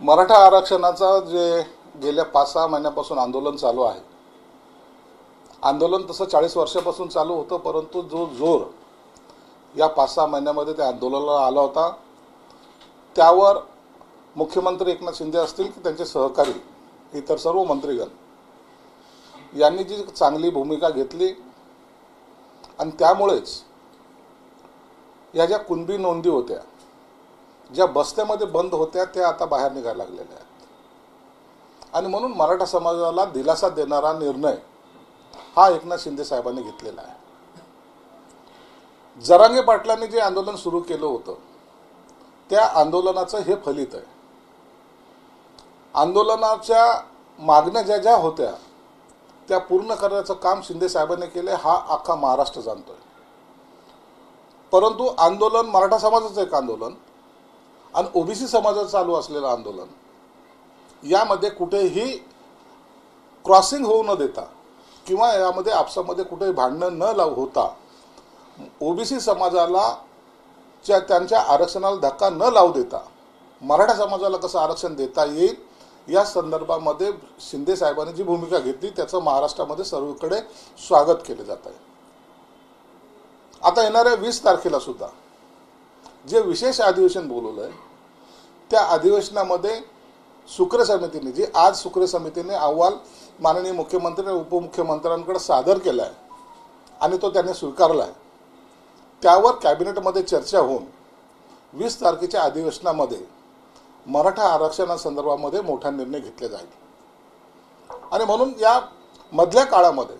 मराठा आरक्षणाचा जे गेल्या 5-6 महिन्यापासून आंदोलन चालू आहे, आंदोलन तसं 40 वर्षापासून चालू होतं, परंतु जो जोर या 5-6 महिन्यामध्ये त्या आंदोलनाला आला होता, त्यावर मुख्यमंत्री एकनाथ शिंदे असतील की त्यांचे सहकारी इतर सर्व मंत्रीगण यांनी जी चांगली भूमिका घेतली आणि त्यामुळेच या ज्या कुणबी नोंदी होत्या, ज्या बस्त्यामध्ये बंद होत्या, त्या आता बाहेर निघायला लागलेल्या आहेत। आणि म्हणून मराठा समाजाला दिलासा देणारा निर्णय हा एकनाथ शिंदे साहेबांनी घेतलेला आहे। जरांगे पाटलांनी जे आंदोलन सुरू केलं होतं, त्या आंदोलनाचं हे फलित आहे। आंदोलनाच्या मागण्या ज्या होत्या त्या पूर्ण करण्याचं काम शिंदे साहेबांनी केले, हा अख्खा महाराष्ट्र जाणतोय। परंतु आंदोलन मराठा समाजाचं एक आंदोलन आणि ओबीसी समाजाचं चालू असलेलं आंदोलन, यामध्ये कुठेही क्रॉसिंग होऊ न देता किंवा यामध्ये आपसामध्ये कुठेही भांडणं न होता ओबीसी समाजाला त्यांच्या आरक्षणाला धक्का न लावू देता मराठा समाजाला कसं आरक्षण देता येईल या संदर्भामध्ये शिंदे साहेबांनी जी भूमिका घेतली त्याचं महाराष्ट्रामध्ये सर्वकडे स्वागत केले जात आहे। आता येणाऱ्या 20 तारखेला सुद्धा जे विशेष अधिवेशन बोलवलंय, त्या अधिवेशनामध्ये सुक्रे समितीने जी आज सुक्रे समितीने अहवाल माननीय मुख्यमंत्री आणि उपमुख्यमंत्र्यांकडे सादर केला आहे आणि तो त्यांनी स्वीकारला आहे, त्यावर कॅबिनेटमध्ये चर्चा होऊन 20 तारखेच्या अधिवेशनामध्ये मराठा आरक्षणासंदर्भामध्ये मोठा निर्णय घेतला जाईल। आणि म्हणून या मधल्या काळामध्ये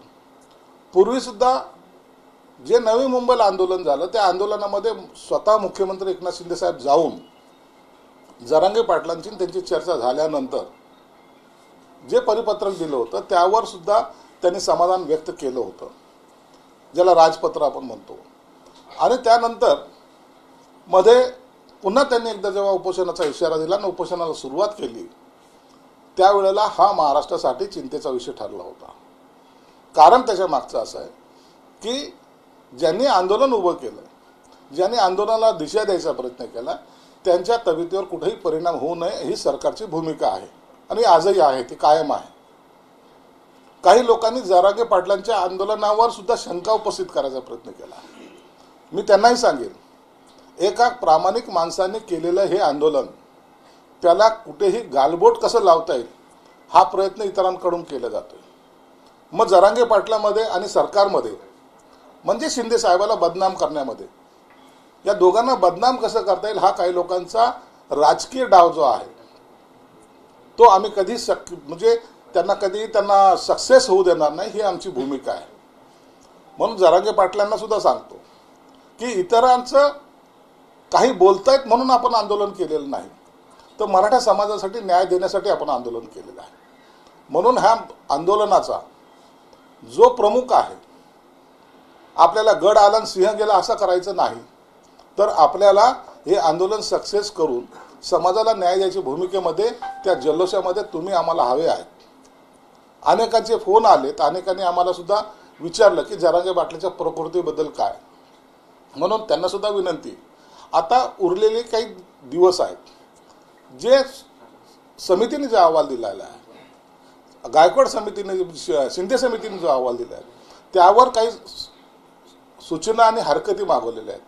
पूर्वी सुद्धा जे नवी मुंबईला आंदोलन झालं, त्या आंदोलनामध्ये स्वतः मुख्यमंत्री एकनाथ शिंदे साहेब जाऊन जरांगे पाटलांची त्यांची चर्चा झाल्यानंतर जे परिपत्रक दिलं होतं त्यावर सुद्धा त्यांनी समाधान व्यक्त केलं होतं, ज्याला राजपत्र आपण म्हणतो। आणि त्यानंतर मध्ये पुन्हा त्यांनी एकदा जेव्हा उपोषणाचा इशारा दिला आणि उपोषणाला सुरुवात केली, त्यावेळेला हा महाराष्ट्रासाठी चिंतेचा विषय ठरला होता। कारण त्याच्या मागचं असं आहे की ज्यांनी आंदोलन उभं केलं, ज्यांनी आंदोलनाला दिशा द्यायचा प्रयत्न केला, त्यांच्या तब्येतीवर कुठेही परिणाम होऊ नये ही सरकारची भूमिका आहे आणि आजही आहे, ती कायम आहे। काही लोकांनी जरांगे पाटलांच्या आंदोलनावर सुद्धा शंका उपस्थित करायचा प्रयत्न केला। मी त्यांनाही सांगेन, एका प्रामाणिक माणसाने केलेलं हे आंदोलन, त्याला कुठेही गालबोट कसं लावता येईल हा प्रयत्न इतरांकडून केला जातोय। मग जरांगे पाटलामध्ये आणि सरकारमध्ये म्हणजे शिंदे साहेबाला बदनाम करण्यामध्ये, या दोघांना बदनाम कसं करता येईल हा काही लोकांचा राजकीय डाव जो आहे तो आम्ही कधी म्हणजे त्यांना सक्सेस होऊ देणार नाही, ही आमची भूमिका आहे। म्हणून जरांगे पाटलांना सुद्धा सांगतो की इतरांचं काही बोलतायत म्हणून आपण आंदोलन केलेलं नाही, तर मराठा समाजासाठी न्याय देण्यासाठी आपण आंदोलन केलेलं आहे। म्हणून ह्या आंदोलनाचा जो प्रमुख आहे, आपल्याला गड आला आणि सिंह गेला असं करायचं नाही, तर आपल्याला हे आंदोलन सक्सेस करून समाजाला न्याय द्यायची भूमिकेमध्ये त्या जल्लोषामध्ये तुम्ही आम्हाला हवे आहेत। अनेकांचे फोन आलेत, अनेकांनी आम्हाला सुद्धा विचारलं की जरांगे पाटलाच्या प्रकृतीबद्दल काय, म्हणून त्यांना सुद्धा विनंती, आता उरलेले काही दिवस आहेत, जे समितीने जो अहवाल दिलेला आहे, गायकवाड समितीने शिंदे समितीने जो अहवाल दिला आहे, त्यावर काही सूचना आणि हरकती मागवलेल्या आहेत,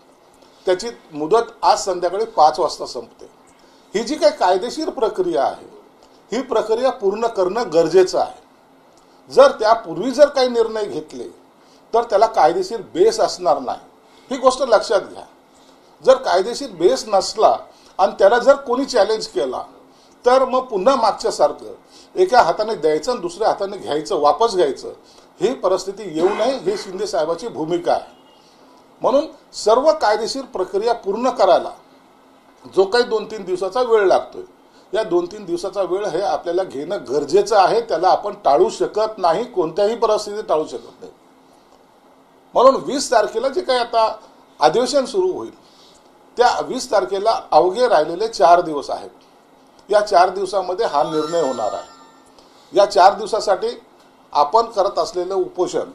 त्याची मुदत आज संध्याकाळी 5 वाजता संपते। ही जी काही कायदेशीर प्रक्रिया आहे, ही प्रक्रिया पूर्ण करणं गरजेचं आहे। जर त्यापूर्वी जर काही निर्णय घेतले तर त्याला कायदेशीर बेस असणार नाही, ही गोष्ट लक्षात घ्या। जर कायदेशीर बेस नसला आणि त्याला जर कोणी चॅलेंज केला तर मग पुन्हा मागच्यासारखं एका हाताने द्यायचं आणि दुसऱ्या हाताने घ्यायचं, वापस घ्यायचं, ही परिस्थिती येऊ नये, ही शिंदे साहेबाची भूमिका आहे। म्हणून सर्व कायदेशीर प्रक्रिया पूर्ण करायला जो काही 2-3 दिवसाचा वेळ लागतोय, या 2-3 दिवसाचा वेळ हे आपल्याला घेणं गरजेचं आहे, त्याला आपण टाळू शकत नाही, कोणत्याही परिस्थितीत टाळू शकत नाही। म्हणून 20 तारखेला जे काही आता अधिवेशन सुरू होईल, त्या 20 तारखेला अवघे राहिलेले 4 दिवस आहेत। या 4 दिवसामध्ये हा निर्णय होणार आहे। या 4 दिवसासाठी आपण करत असलेलं उपोषण,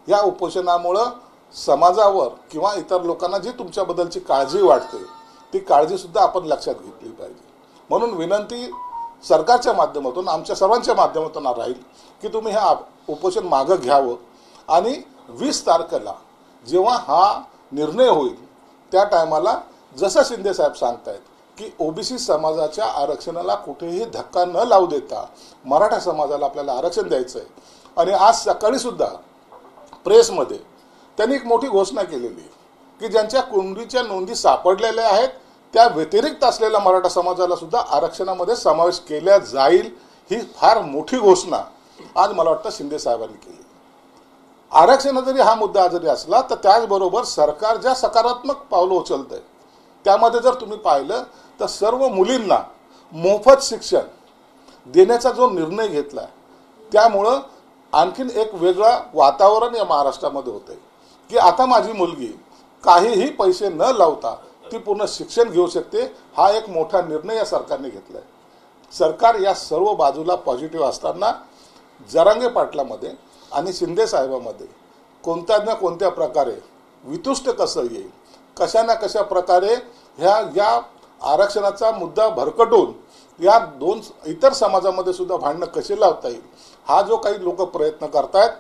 या उपोषणामुळं समाजावर किंवा इतर लोकांना जी तुमच्याबद्दलची काळजी वाटते ती काळजी सुद्धा आपण लक्षात घेतली पाहिजे। म्हणून विनंती सरकारच्या माध्यमातून आमच्या सर्वांच्या माध्यमातून राहील की तुम्ही हे उपोषण मागं घ्यावं आणि 20 तारखेला जेव्हा हा निर्णय होईल त्या टायमाला जसं शिंदे साहेब सांगतायत की ओबीसी समाजाच्या आरक्षणाला कुठेही धक्का न लावू देता मराठा समाजाला आपल्याला आरक्षण द्यायचं आहे. आणि आज सकाळी सुद्धा प्रेसमध्ये त्यांनी एक मोठी घोषणा केलेली आहे की ज्यांच्या कुंडीच्या नोंदी सापडलेल्या आहेत त्या व्यतिरिक्त असलेल्या मराठा समाजाला सुद्धा आरक्षणामध्ये समावेश केला जाईल. ही फार मोठी घोषणा आज मला वाटतं शिंदे साहेबांनी केली. आरक्षण जरी हा मुद्दा जरी असला तर त्याचबरोबर सरकार ज्या सकारात्मक पावलं उचलतंय त्यामध्ये जर तुम्ही पाहिलं तर सर्व मुलींना मोफत शिक्षण देण्याचा जो निर्णय घेतला त्यामुळं आणखीन एक वेगळं वातावरण या महाराष्ट्रामध्ये होतंय की आता माझी मुलगी काहीही पैसे न लावता ती पूर्ण शिक्षण घेऊ शकते. हा एक मोठा निर्णय या सरकारने घेतलाय. सरकार या सर्व बाजूला पॉझिटिव्ह असताना जरांगे पाटलामध्ये आणि शिंदे साहेबांमध्ये कोणत्या ना कोणत्या प्रकारे वितुष्ट कसं येईल, कशा ना कशा प्रकारे या आरक्षणाचा मुद्दा भरकटून या दोन इतर समाजामध्ये सुद्धा भांडणं कसे लावता येईल हा जो काही लोक प्रयत्न करतायत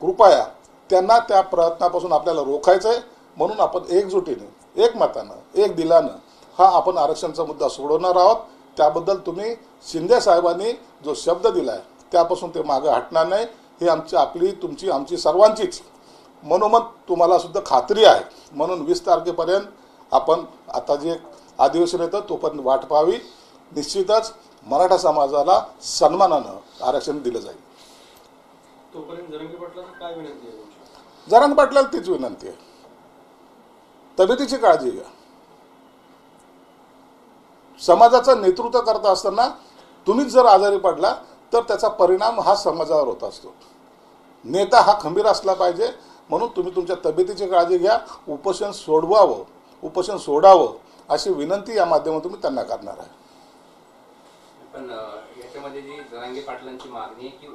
कृपया त्यांना त्या प्रयत्नापासून आपल्याला रोखायचं आहे. म्हणून आपण एकजुटीने एकमतानं एक दिलानं हा आपण आरक्षणाचा मुद्दा सोडवणार आहोत. त्याबद्दल तुम्ही शिंदे साहेबांनी जो शब्द दिलाय त्यापासून ते मागे हटणार नाही. हे आपली तुमची आमची सर्वांचीच मनोमत तुम्हाला सुद्धा खात्री आहे. म्हणून 20 तारखेपर्यंत आपण आता जे अधिवेशन येतं तो पण वाट पाहावी. निश्चितच मराठा समाजाला सन्मानानं आरक्षण दिलं जाईल. तोपर्यंत जरांगे पाटलांना काय विनंती आहे? जरांगे पाटलाला तीच विनंती आहे, तब्येतीची काळजी घ्या. समाजाचं नेतृत्व करत असताना तुम्हीच जर आजारी पडला तर त्याचा परिणाम हा समाजावर होत असतो. नेता हा खंबीर असला पाहिजे. म्हणून तुम्ही तुमच्या तब्येतीची काळजी घ्या. उपोषण सोडावं अशी विनंती या माध्यमातून मी त्यांना करणार आहे. पण याच्यामध्ये जी जरांगे पाटलांची मागणी आहे की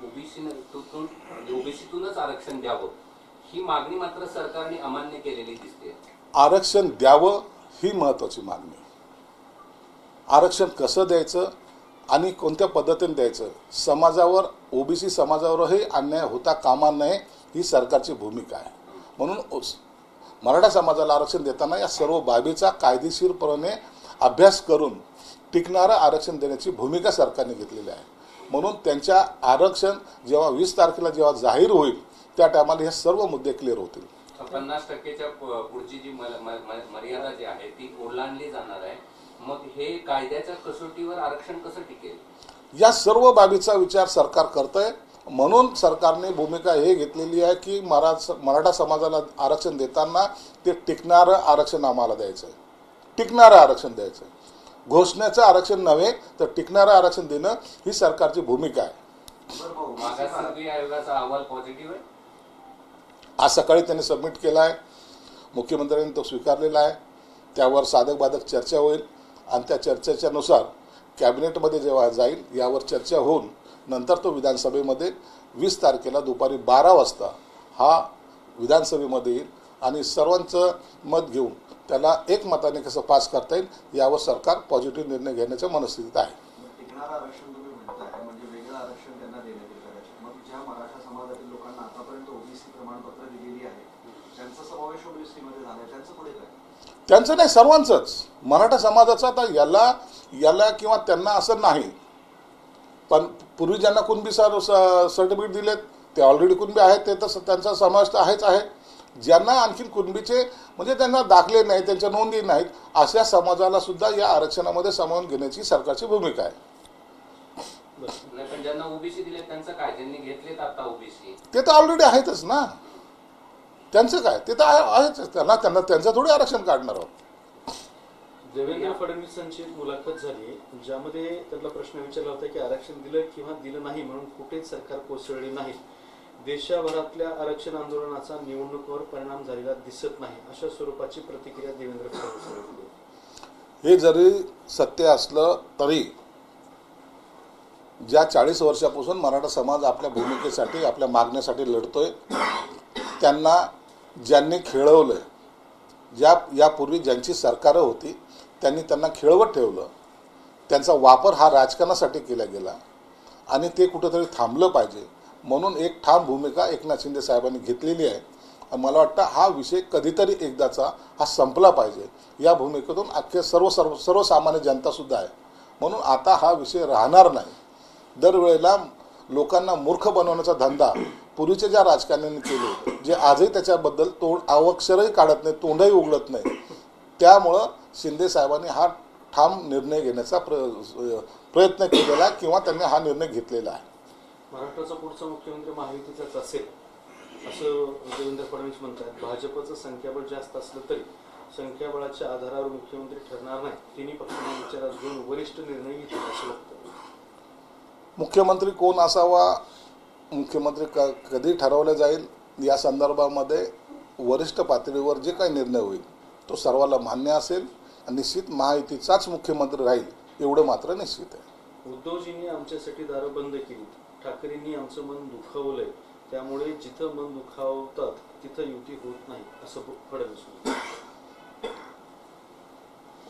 ओबीसीतूनच आरक्षण द्यावं ही मागणी मात्र सरकारने अमान्य केलेली दिसते. आरक्षण द्यावं ही महत्वाची मागणी. आरक्षण कसं द्यायचं आणि कोणत्या पद्धतीने द्यायचं, समाजावर ओबीसी समाजावरही अन्याय होता कामा नये ही सरकारची भूमिका आहे. म्हणून मराठा समाजाला आरक्षण देताना या सर्व बाबीचा कायदेशीरपणे अभ्यास करून टिकणारं आरक्षण देण्याची भूमिका सरकारने घेतलेली आहे. म्हणून त्यांच्या आरक्षण जेव्हा 20 तारखेला जेव्हा जाहीर होईल त्या टायमाला हे सर्व मुद्दे क्लिअर होतील. 50%च्या पुढची जी मर्यादा जी आहे ती ओलांडली जाणार आहे. मग हे कायद्याच्या कसोटीवर आरक्षण कसं टिकेल या सर्व बाबीचा विचार सरकार करतंय. म्हणून सरकारने भूमिका हे घेतलेली आहे की मराठा समाजाला आरक्षण देताना ते टिकणारं आरक्षण आम्हाला द्यायचं आहे. टिकणारं आरक्षण द्यायचं आहे. घोषणेचं आरक्षण नव्हे तर टिकणारं आरक्षण देणं ही सरकारची भूमिका आहे. मागासवर्गीय आयोगाचा अहवाल पॉझिटिव्ह आहे. आज सकाळी त्यांनी सबमिट केला आहे. मुख्यमंत्र्यांनी तो स्वीकारलेला आहे. त्यावर साधक बाधक चर्चा होईल आणि त्या चर्चेच्या नुसार कॅबिनेटमध्ये जेव्हा जाईल यावर चर्चा होऊन नंतर तो विधानसभेमध्ये 20 तारखेला दुपारी 12 वाजता हा विधानसभेमध्ये येईल आणि सर्वांचं मत घेऊन त्याला एकमताने कसं पास करता येईल यावर सरकार पॉझिटिव्ह निर्णय घेण्याच्या मनस्थितीत आहे. आरक्षण तुम्ही म्हणताय म्हणजे वेगळं आरक्षण त्यांना देण्यात येईल कदाचित. मग ज्या मराठा समाजातील लोकांना आतापर्यंत ओबीसी प्रमाणपत्र दिलेली आहे त्यांचा समावेश ओबीसी मध्ये झालाय त्यांचं पुढे काय? त्यांचं नाही, सर्वांचंच. मराठा समाजाचं आता याला किंवा त्यांना असं नाही. पण पूर्वी ज्यांना कुणबी सर्टिफिकेट दिलेत ते ऑलरेडी कुणबी आहेत ते तर त्यांचा समावेश तर आहेच आहे. ज्यांना आणखी कुणबीचे म्हणजे त्यांना दाखले नाही, त्यांच्या नोंदी नाहीत अशा समाजाला सुद्धा या आरक्षणामध्ये सामावून घेण्याची सरकारची भूमिका आहे. पण ज्यांना ओबीसी दिले त्यांचं काय? त्यांनी घेतलेत आता ओबीसी ते तर ऑलरेडी आहेतच ना. त्यांचं काय? ते तर आहेच. त्यांना त्यांचं थोडी आरक्षण काढणार आहोत. देवेंद्र फडणवीसांची मुलाखत झाली ज्यामध्ये त्यांना प्रश्न विचारला होता की आरक्षण दिलं किंवा दिलं नाही म्हणून कुठेच सरकार कोसळले नाही. देशभरातल्या आरक्षण आंदोलनाचा निवडणुकीवर परिणाम झालेला दिसत नाही अशा स्वरूपाची प्रतिक्रिया देवेंद्र फडणवीस दिली. हे जरी सत्य असलं तरी ज्या 40 वर्षापासून मराठा समाज आपल्या भूमिकेसाठी आपल्या मागण्यासाठी लढतोय त्यांना ज्यांनी खेळवलं यापूर्वी ज्यांची सरकारं होती त्यांनी त्यांना खेळवत ठेवलं. त्यांचा वापर हा राजकारणासाठी केला गेला आणि ते कुठंतरी थांबलं पाहिजे म्हणून एक ठाम भूमिका एकनाथ शिंदे साहेबांनी घेतलेली आहे. आणि मला वाटतं हा विषय कधीतरी एकदाचा हा संपला पाहिजे या भूमिकेतून अख्खे सर्वसामान्य जनतासुद्धा आहे. म्हणून आता हा विषय राहणार नाही. दरवेळेला लोकांना मूर्ख बनवण्याचा धंदा पूर्वीचे ज्या राजकारण्यांनी केले, जे आजही त्याच्याबद्दल अक्षरही काढत नाही, तोंडही उघडत नाही, त्यामुळं शिंदे साहेबांनी हा ठाम निर्णय घेण्याचा प्रयत्न केलेला किंवा त्यांनी हा निर्णय घेतलेला आहे. महाराष्ट्राचा पुढचा मुख्यमंत्री महायुतीचाच असेल असं देवेंद्र फडणवीस म्हणतात. भाजपचं संख्याबळ जास्त असलं तरी संख्याबळाच्या आधारावर मुख्यमंत्री ठरणार नाही, तिन्ही पक्षांना विचारात घेऊन वरिष्ठ निर्णय घेतील असं वाटतं. मुख्यमंत्री कोण असावा, मुख्यमंत्री कधी ठरवलं जाईल या संदर्भामध्ये वरिष्ठ पातळीवर जे काही निर्णय होईल तो सर्वांना मान्य असेल आणि निश्चित महायुतीचाच मुख्यमंत्री राहील एवढं मात्र निश्चित आहे. उद्धवजींनी आमच्यासाठी दारं बंद केली, ठाकरेंनी आमचं मन दुखावलंय, त्यामुळे जिथं मन दुखावतात तिथं युती होत नाही असं फडणवीस.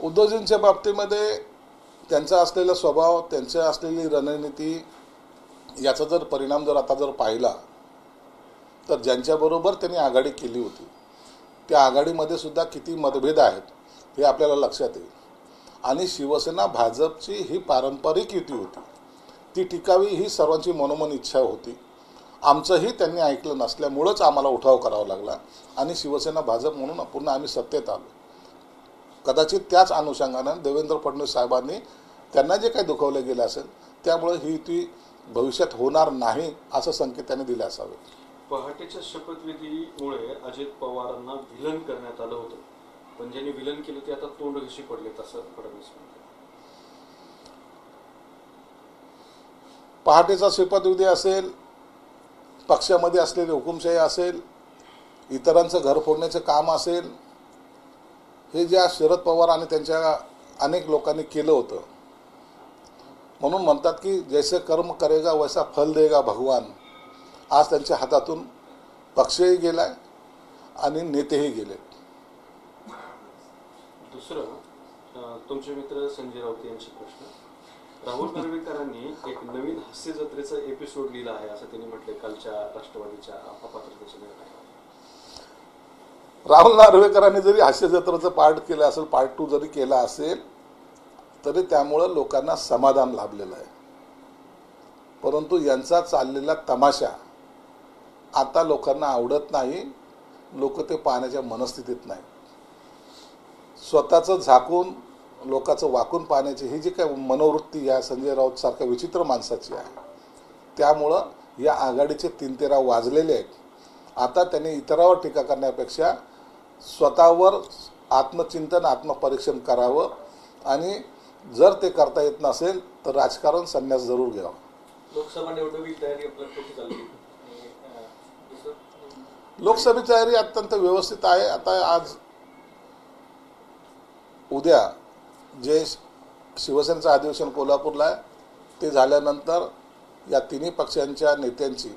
उद्धवजींच्या बाबतीमध्ये त्यांचा असलेला स्वभाव, त्यांची असलेली रणनीती याचा जर परिणाम आता पाहिला तर ज्यांच्याबरोबर त्यांनी आघाडी केली होती त्या आघाडीमध्ये सुद्धा किती मतभेद आहेत हे आपल्याला लक्षात येईल. आणि शिवसेना भाजपची ही पारंपरिक युती होती, ती टिकावी ही सर्वांची मनोमन इच्छा होती. आमचंही त्यांनी ऐकलं नसल्यामुळंच आम्हाला उठाव करावा लागला आणि शिवसेना भाजप म्हणून पुन्हा आम्ही सत्तेत आलो. कदाचित त्याच अनुषंगानं देवेंद्र फडणवीस साहेबांनी त्यांना जे काही दुखवलं गेलं असेल त्यामुळे ही युती भविष्यात होणार नाही असं संकेत त्यांनी दिले असावे. पहाटेच्या शपथविधीमुळे अजित पवारांना विलन करण्यात आलं होतं, पण ज्यांनी विलन केलं ते आता तोंड घशी पडलेत असं फडणवीस म्हणतात. पहाटेचा शपथविधी असेल, पक्षामध्ये असलेली हुकुमशाही असेल, इतरांचं घर फोडण्याचं काम असेल, हे ज्या शरद पवार आणि त्यांच्या अनेक लोकांनी केलं होतं. म्हणून म्हणतात की जैसे कर्म करेगा वैसा फल देगा भगवान. आज त्यांच्या हातातून पक्षही गेलाय आणि नेतेही गेले. दुसरं, तुमचे मित्र संजय राऊत यांचे प्रश्न. राहुल नार्वेकरांनी एक नवीन हास्य जत्रेचा एपिसोड लिहिला आहे असं त्यांनी म्हटलं कालच्या राष्ट्रवादीच्या अपात्रतेच्या निर्णयावर. राहुल नार्वेकरांनी जरी हास्य जत्रेचं पार्ट केलं असेल, पार्ट 2 जरी केला असेल तरी त्यामुळं लोकांना समाधान लाभलेलं आहे. परंतु यांचा चाललेला तमाशा आता लोकांना आवडत नाही, लोक ते पाहण्याच्या मनस्थितीत नाही. स्वतःचं झाकून लोकांचं वाकून पाहण्याची ही जी काही मनोवृत्ती या संजय राऊत सारख्या विचित्र माणसाची आहे, त्यामुळं या आघाडीचे 3-13 वाजलेले आहेत. आता त्यांनी इतरांवर टीका करण्यापेक्षा स्वतःवर आत्मचिंतन, आत्मपरीक्षण करावं आणि जर ते करता येत नसेल तर राजकारण संन्यास जरूर घ्यावा. लोकसभा निवडणुकीची तयारी कशी चालली? लोकसभेची तयारी अत्यंत व्यवस्थित आहे. आता उद्या जे शिवसेनेचं अधिवेशन कोल्हापूरला आहे ते झाल्यानंतर या तिन्ही पक्षांच्या नेत्यांची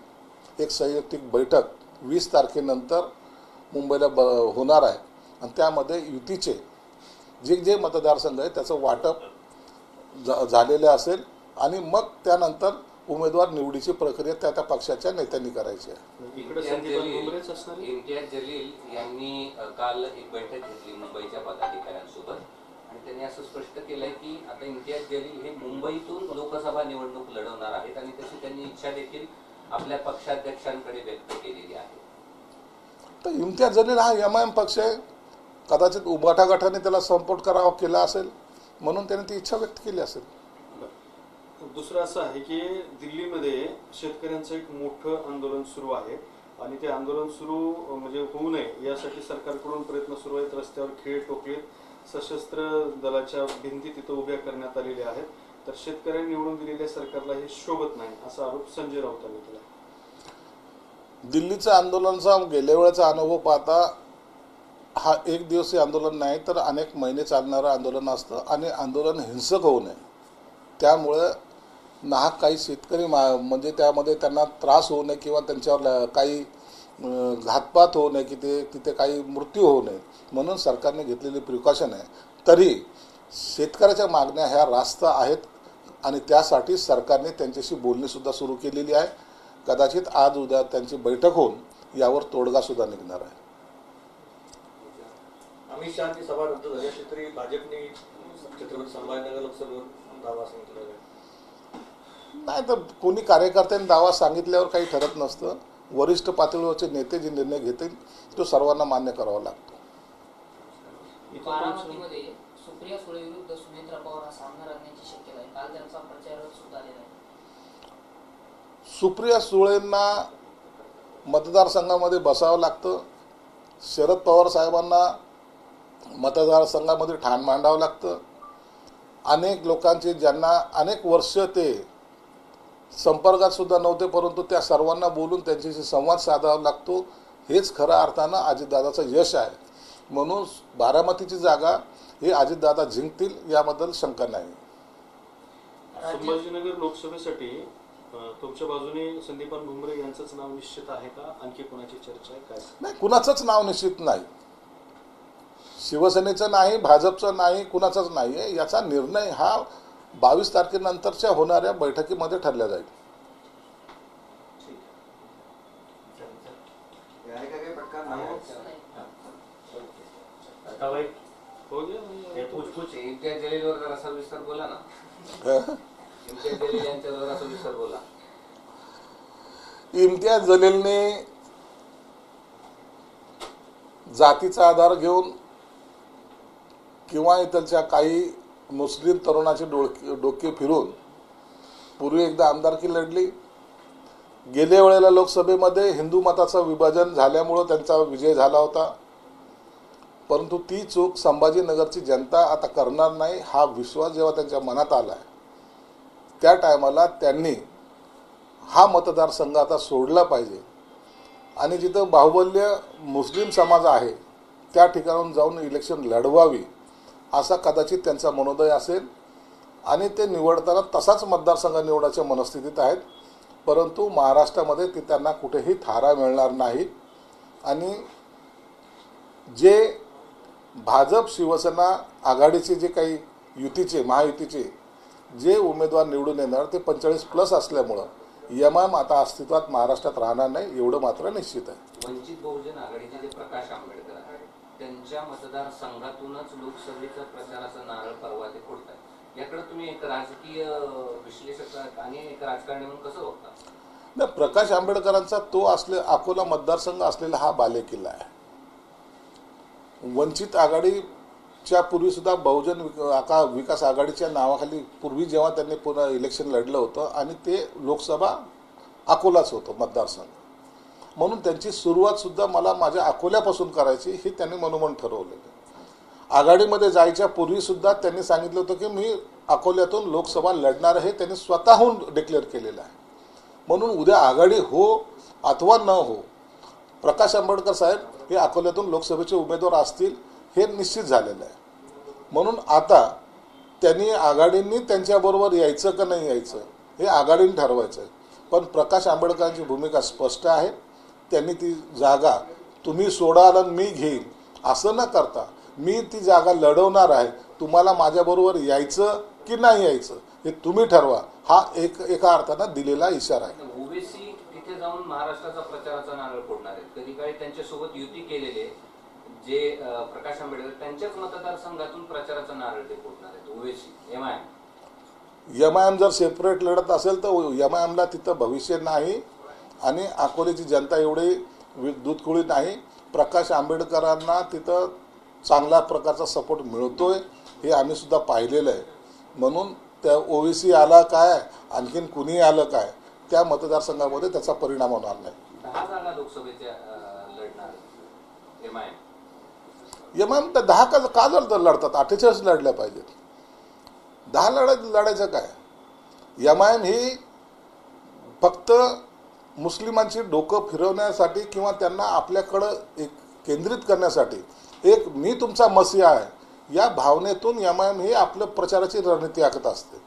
एक संयुक्तिक बैठक 20 तारखेनंतर मुंबईला होणार आहे आणि त्यामध्ये युतीचे जे मतदारसंघ आहे त्याचं वाटप झालेलं असेल आणि मग त्यानंतर उमेदवार निवडीची प्रक्रिया त्या पक्षाच्या नेत्यांनी करायची आहे. इम्तियाज जलील यांनी काल एक बैठक घेतली मुंबईच्या पदाधिकाऱ्यांसोबत आणि त्यांनी असं स्पष्ट केलंय की आता इम्तियाज जलील हे मुंबईतून लोकसभा निवडणूक लढवणार आहेत आणि तशी त्यांनी इच्छा देखील आपल्या पक्षाध्यक्षांकडे व्यक्त केलेली आहे. तर इम्तियाज जलील हा MIM पक्ष आहे, कदाचित उभाटागटाने त्याला सपोर्ट केला असेल म्हणून त्याने ती इच्छा व्यक्त केली असेल. दुसरं असं आहे की दिल्लीमध्ये शेतकऱ्यांचं एक मोठं आंदोलन सुरू आहे आणि ते आंदोलन सुरू म्हणजे होऊ नये यासाठी सरकारकडून प्रयत्न सुरू आहेत. रस्त्यावर खिळे टोकले, सशस्त्र दलाच्या भिंती तिथं उभ्या करण्यात आलेल्या आहेत. तर शेतकऱ्यांनी निवडून दिलेल्या सरकारला हे शोभत नाही असा आरोप संजय राऊतांनी केला. दिल्लीच्या आंदोलनाचा गेल्या वेळेचा अनुभव पाहता हा एक दिवसीय आंदोलन नाही तर अनेक महिने चालणारं आंदोलन असतं आणि आंदोलन हिंसक होऊ नये. त्यामुळे नाहक काही शेतकरी म्हणजे त्यामध्ये त्यांना त्रास होऊ नये किंवा त्यांच्यावर काही घातपात होऊ नये की तिथे काही मृत्यू होऊ नये म्हणून सरकारने घेतलेली प्रिकॉशन आहे. तरी शेतकऱ्याच्या मागण्या ह्या रास्त आहेत आणि त्यासाठी सरकारने त्यांच्याशी बोलणीसुद्धा सुरू केलेली आहे. कदाचित आज उद्या त्यांची बैठक होऊन यावर तोडगासुद्धा निघणार आहे. अमित शहाची सभा रद्द झाली अशी तरी भाजपने छत्रपती संभाजीनगर लोकसभेवर दावा सांगितलेला आहे. नाही तर कोणी कार्यकर्त्यांनी दावा सांगितल्यावर काही ठरत नसतं. वरिष्ठ पातळीवरचे नेते जे निर्णय घेतील तो सर्वांना मान्य करावा लागतो. बारामतीमध्ये सुप्रिया सुळे विरुद्ध सुनेत्रा पवार हा सामना रंगण्याची शक्यता आहे. काल त्यांचा प्रचार सुद्धा आलेला आहे. सुप्रिया सुळेंना मतदारसंघामध्ये बसावं लागतं. शरद पवार साहेबांना मतदारसंघामध्ये ठाण मांडावं लागतं. अनेक लोकांचे ज्यांना अनेक वर्ष ते संपर्कात सुद्धा नव्हते परंतु त्या सर्वांना बोलून त्यांच्याशी संवाद साधावा लागतो. हेच खऱ्या अर्थानं अजितदादाचं यश आहे. म्हणून बारामतीची जागा हे अजितदादा जिंकतील याबद्दल शंका नाही. संभाजीनगर लोकसभेसाठी तुमच्या बाजूने संदीपान भुमरे यांचंच नाव निश्चित आहे का? आणखी कोणाची चर्चा आहे काय? नाही, कुणाचंच नाव निश्चित नाही. शिवसेनेचं नाही, भाजपचं नाही, कुणाचाच नाही आहे. याचा निर्णय हा 22 तारखेनंतरच्या होणाऱ्या बैठकीमध्ये ठरला जाईल. इम्तियाज जलीलवर जरा सविस्तर बोला ना. इम्तियाज जलील यांच्यावर जरा सविस्तर बोला. इम्तियाज जलीलने जातीचा आधार घेऊन किंवा इथलच्या काही मुस्लिम तरुणाचे डोके फिरून पूर्वी एकदा आमदारकी लढली. गेल्या वेळेला लोकसभेमध्ये हिंदू मताचं विभाजन झाल्यामुळं त्यांचा विजय झाला होता. परंतु ती चूक संभाजीनगरची जनता आता करणार नाही हा विश्वास जेव्हा त्यांच्या मनात आला आहे त्या टायमाला त्यांनी हा मतदारसंघ आता सोडला पाहिजे आणि जिथं बाहुबल्य मुस्लिम समाज आहे त्या ठिकाणून जाऊन इलेक्शन लढवावी असा कदाचित त्यांचा मनोदय असेल आणि ते निवडताना तसाच मतदारसंघ निवडायच्या मनस्थितीत आहेत. परंतु महाराष्ट्रामध्ये ते त्यांना कुठेही थारा मिळणार नाही आणि जे भाजप शिवसेना आघाडीचे जे काही युतीचे महायुतीचे जे उमेदवार निवडून येणार ते 45+ असल्यामुळं यमाम आता अस्तित्वात महाराष्ट्रात राहणार नाही एवढं मात्र निश्चित आहे. वंचित बहुजन आघाडीचे जे प्रकाश आंबेडकर आहेत त्यांच्या मतदारसंघातूनच लोकसभेचा प्रचाराचा नारळ परवा ते फोडतात. याकडे तुम्ही एक राजकीय विश्लेषक आणि एक राजकारणी म्हणून कसं बघता? नाही, प्रकाश आंबेडकरांचा तो अकोला मतदारसंघ असलेला हा बालेकिल्ला आहे. वंचित आघाडीच्या पूर्वी सुद्धा बहुजन विकास आघाडीच्या नावाखाली पूर्वी जेव्हा त्यांनी पुन्हा इलेक्शन लढलं होतं आणि ते लोकसभा अकोलाच होतं मतदारसंघ म्हणून त्यांची सुरुवात सुद्धा मला माझ्या अकोल्यापासून करायची हे त्यांनी मनोमन ठरवलेलं. आघाडीमध्ये जायच्या पूर्वी सुद्धा त्यांनी सांगितलं होतं की मी अकोल्यातून लोकसभा लढणार आहे. त्यांनी स्वतःहून डिक्लेअर केलेलं आहे. म्हणून उद्या आघाडी हो अथवा न हो प्रकाश आंबेडकर साहेब हे अकोल्यातून लोकसभेचे उमेदवार असतील हे निश्चित झालेलं आहे. म्हणून आता त्यांनी आघाडींनी त्यांच्याबरोबर यायचं का नाही यायचं हे आघाडीने ठरवायचं आहे. पण प्रकाश आंबेडकरांची भूमिका स्पष्ट आहे. त्यांनी ती जागा तुम्ही सोडाल आणि मी घेईन असं न करता मी ती जागा लढवणार आहे. तुम्हाला माझ्याबरोबर यायचं की नाही यायचं हे तुम्ही ठरवा हा एका अर्थानं दिलेला इशारा आहे. ओबीसी तिथे जाऊन महाराष्ट्राचा प्रचाराचा नारळ फोडणार आहेत. कधी काळी त्यांच्यासोबत युती केलेले जे प्रकाश आंबेडकर त्यांच्याच मतदारसंघातून प्रचाराचा नारळ ते फोडणार आहेत. ओबीसी एमआयएम जर सेपरेट लढत असेल तर एमआयएमला तिथं भविष्य नाही आणि अकोल्याची जनता एवढी दूधकुळी नाही. प्रकाश आंबेडकरांना तिथं चांगल्या प्रकारचा सपोर्ट मिळतोय हे आम्ही सुद्धा पाहिलेलं आहे. म्हणून त्या ओबीसी आला काय आणखीन कुणी आलं काय त्या मतदारसंघामध्ये त्याचा परिणाम होणार नाही. 10 जागा लोकसभेच्या लढणार एमआयएम तर 10 का लढतात 48 लढल्या पाहिजेत. 10 लढायचं काय? एमआयएम ही फक्त मुस्लिमांची डोकं फिरवण्यासाठी किंवा त्यांना आपल्याकडं एक केंद्रित करण्यासाठी एक मी तुमचा मसीहा आहे या भावनेतून एमआयएम ही आपल्या प्रचाराची रणनीती आखत असते.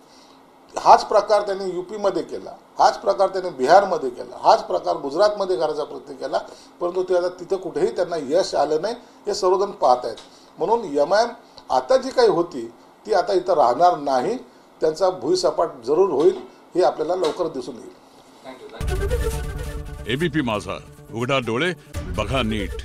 हाच प्रकार त्यांनी यूपीमध्ये केला, हाच प्रकार त्यांनी बिहारमध्ये केला, हाच प्रकार गुजरातमध्ये करायचा प्रयत्न केला. परंतु तिथं कुठेही त्यांना यश आलं नाही हे सर्वजण पाहत आहेत. म्हणून एमआयएम आता जी काही होती ती आता इथं राहणार नाही. त्यांचा भुईसपाट जरूर होईल, हे आपल्याला लवकर दिसून येईल. थँक्यू. एबीपी माझा, उघडा डोळे बघा नीट.